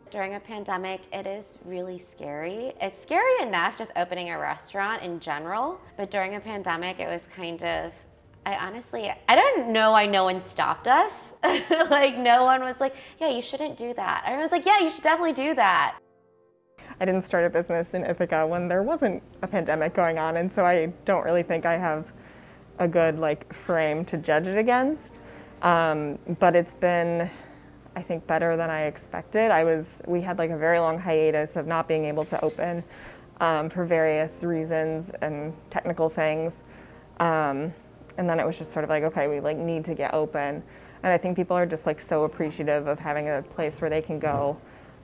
During a pandemic, it is really scary. It's scary enough just opening a restaurant in general, but during a pandemic, it was kind of, I don't know why no one stopped us. Like, no one was like, yeah, you shouldn't do that. Everyone's like, yeah, you should definitely do that. I didn't start a business in Ithaca when there wasn't a pandemic going on, and so I don't really think I have a good frame to judge it against. But it's been, I think, better than I expected. We had a very long hiatus of not being able to open for various reasons and technical things. And then it was just sort of okay, we need to get open. And I think people are just so appreciative of having a place where they can go,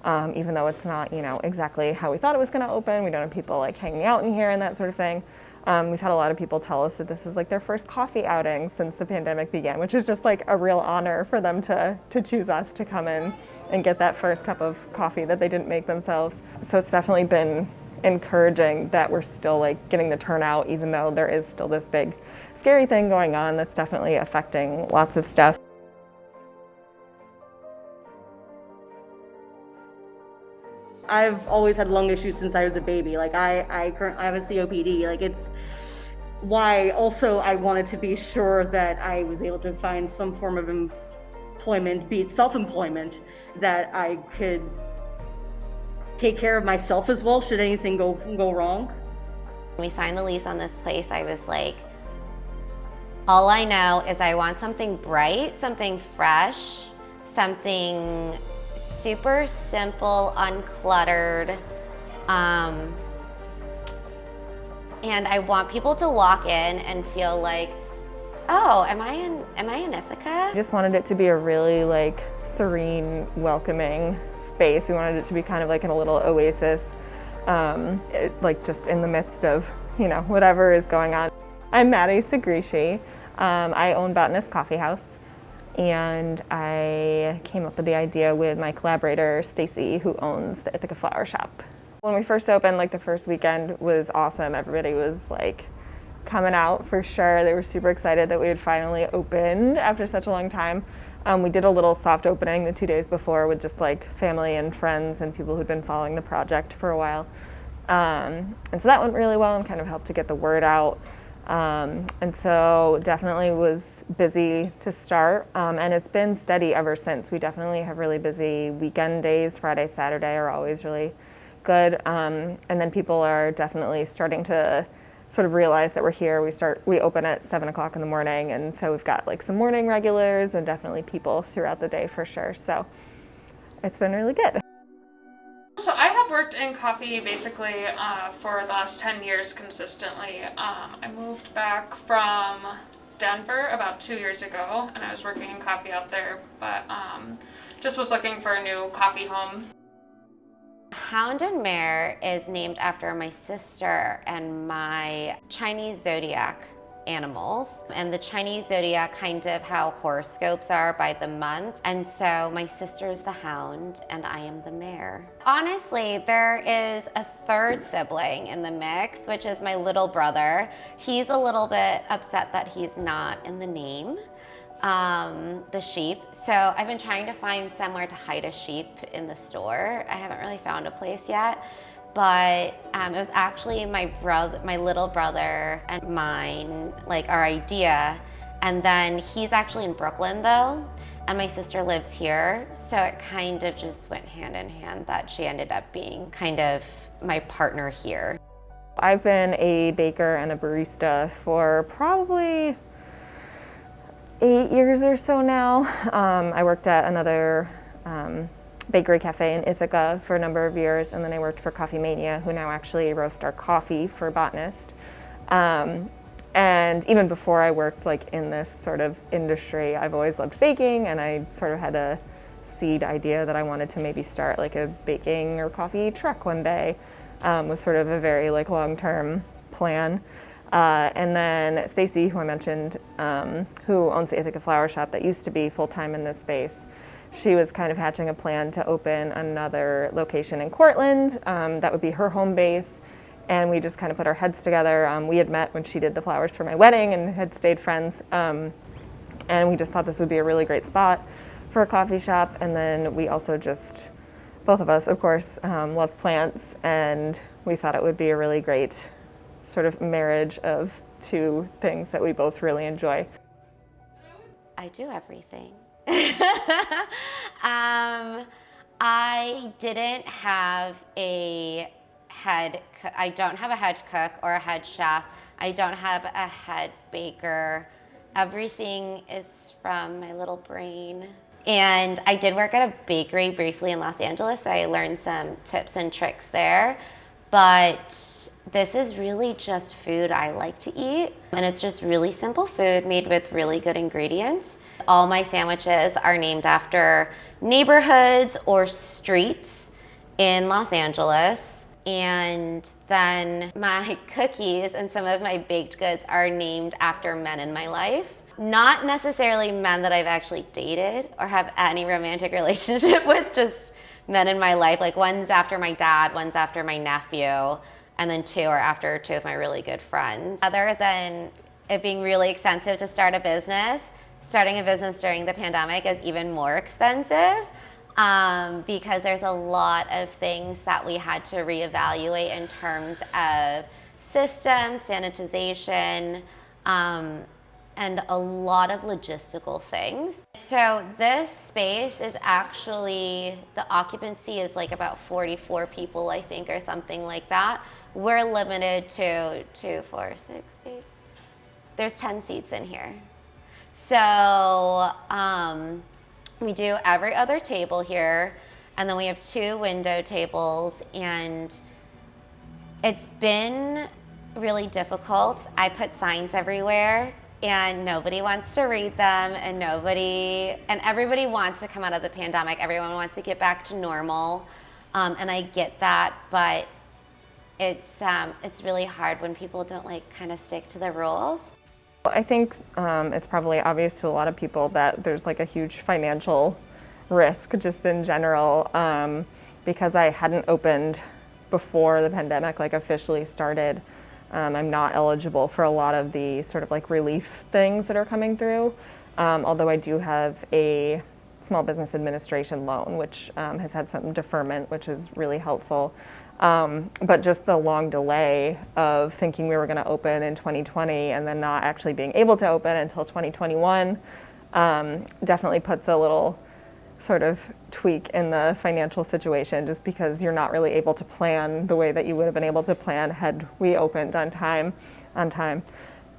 even though it's not, exactly how we thought it was going to open. We don't have people hanging out in here and that sort of thing. We've had a lot of people tell us that this is their first coffee outing since the pandemic began, which is just a real honor for them to choose us to come in and get that first cup of coffee that they didn't make themselves. So it's definitely been encouraging that we're still getting the turnout, even though there is still this big scary thing going on that's definitely affecting lots of stuff. I've always had lung issues since I was a baby. I have a COPD. It's why also I wanted to be sure that I was able to find some form of employment, be it self-employment, that I could take care of myself as well should anything go wrong. When we signed the lease on this place, I was like, all I know is I want something bright, something fresh, something super simple, uncluttered, and I want people to walk in and feel like, oh, am I in Ithaca? I just wanted it to be a really serene, welcoming space. We wanted it to be kind of in a little oasis, just in the midst of whatever is going on. I'm Maddie Segrishi. I own Botanist Coffee House, and I came up with the idea with my collaborator Stacy, who owns the Ithaca Flower Shop. When we first opened, the first weekend was awesome. Everybody was coming out for sure. They were super excited that we had finally opened after such a long time. We did a little soft opening the 2 days before with just family and friends and people who'd been following the project for a while. And so that went really well and kind of helped to get the word out. And so definitely was busy to start, and it's been steady ever since. We definitely have really busy weekend days. Friday, Saturday are always really good. And then people are definitely starting to sort of realize that we're here. We open at 7 o'clock in the morning, and so we've got some morning regulars and definitely people throughout the day for sure. So it's been really good. So I have worked in coffee basically for the last 10 years consistently. I moved back from Denver about 2 years ago, and I was working in coffee out there, but just was looking for a new coffee home. Hound and Mare is named after my sister and my Chinese zodiac animals, and the Chinese zodiac kind of how horoscopes are by the month, and so my sister is the hound and I am the mare. Honestly, there is a third sibling in the mix, which is my little brother. He's a little bit upset that he's not in the name, the sheep. So I've been trying to find somewhere to hide a sheep in the store. I haven't really found a place yet. But it was actually my little brother and mine, our idea. And then he's actually in Brooklyn though, and my sister lives here. So it kind of just went hand in hand that she ended up being kind of my partner here. I've been a baker and a barista for probably 8 years or so now. I worked at another bakery cafe in Ithaca for a number of years, and then I worked for Coffee Mania, who now actually roast our coffee for Botanist. And even before I worked in this sort of industry, I've always loved baking, and I sort of had a seed idea that I wanted to maybe start a baking or coffee truck one day. Was sort of a very long-term plan. And then Stacy, who I mentioned, who owns the Ithaca Flower Shop that used to be full-time in this space, she was kind of hatching a plan to open another location in Cortland. That would be her home base. And we just kind of put our heads together. We had met when she did the flowers for my wedding and had stayed friends. And we just thought this would be a really great spot for a coffee shop. And then we also just both of us, of course, love plants, and we thought it would be a really great sort of marriage of two things that we both really enjoy. I do everything. I didn't have I don't have a head cook or a head chef. I don't have a head baker. Everything is from my little brain. And I did work at a bakery briefly in Los Angeles, so I learned some tips and tricks there. But this is really just food I like to eat. And it's just really simple food made with really good ingredients. All my sandwiches are named after neighborhoods or streets in Los Angeles. And then my cookies and some of my baked goods are named after men in my life. Not necessarily men that I've actually dated or have any romantic relationship with, just men in my life. Like one's after my dad, one's after my nephew, and then two are after two of my really good friends. Other than it being really expensive to start a business, starting a business during the pandemic is even more expensive. Because there's a lot of things that we had to reevaluate in terms of systems, sanitization, and a lot of logistical things. So this space is actually, the occupancy is like about 44 people, I think, or something like that. We're limited to 2, 4, 6, 8. There's 10 seats in here. So, we do every other table here, and then we have 2 window tables, and it's been really difficult. I put signs everywhere, and nobody wants to read them, and everybody wants to come out of the pandemic. Everyone wants to get back to normal, and I get that, but it's really hard when people don't kind of stick to the rules. I think it's probably obvious to a lot of people that there's a huge financial risk just in general, because I hadn't opened before the pandemic officially started. I'm not eligible for a lot of the sort of relief things that are coming through, although I do have a small business administration loan, which has had some deferment, which is really helpful. But just the long delay of thinking we were going to open in 2020 and then not actually being able to open until 2021 definitely puts a little sort of tweak in the financial situation, just because you're not really able to plan the way that you would have been able to plan had we opened on time.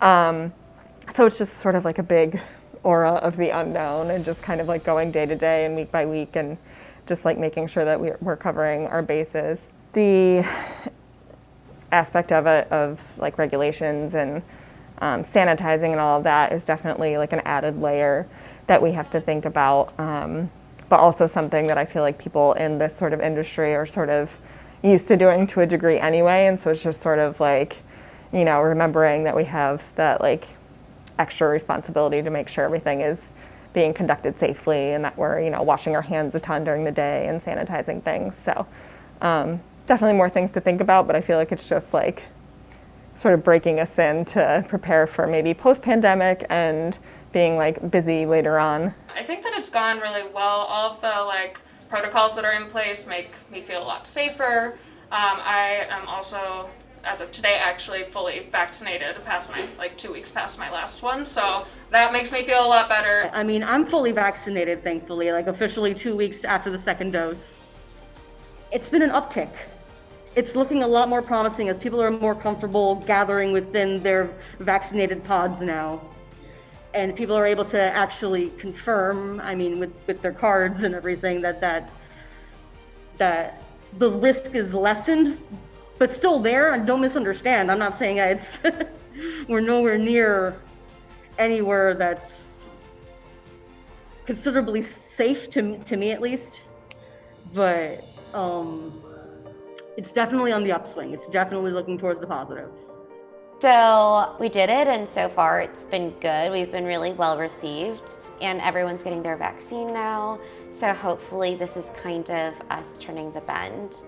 So it's just sort of a big aura of the unknown, and just kind of going day to day and week by week, and just making sure that we're covering our bases. The aspect of it, of regulations and sanitizing and all of that, is definitely an added layer that we have to think about, but also something that I feel people in this sort of industry are sort of used to doing to a degree anyway, and so it's just sort of remembering that we have that extra responsibility to make sure everything is being conducted safely, and that we're washing our hands a ton during the day and sanitizing things. So definitely more things to think about, but I feel it's just sort of breaking us in to prepare for maybe post-pandemic and being busy later on. I think that it's gone really well. All of the protocols that are in place make me feel a lot safer. I am also, as of today, actually fully vaccinated, past my 2 weeks past my last one, so that makes me feel a lot better. I mean, I'm fully vaccinated, thankfully, officially 2 weeks after the second dose. It's been an uptick. It's looking a lot more promising as people are more comfortable gathering within their vaccinated pods now. And people are able to actually confirm, with their cards and everything, that the risk is lessened, but still there. And don't misunderstand. I'm not saying it's we're nowhere near anywhere that's considerably safe to me at least. But it's definitely on the upswing. It's definitely looking towards the positive. So we did it, and so far it's been good. We've been really well received, and everyone's getting their vaccine now. So hopefully this is kind of us turning the bend.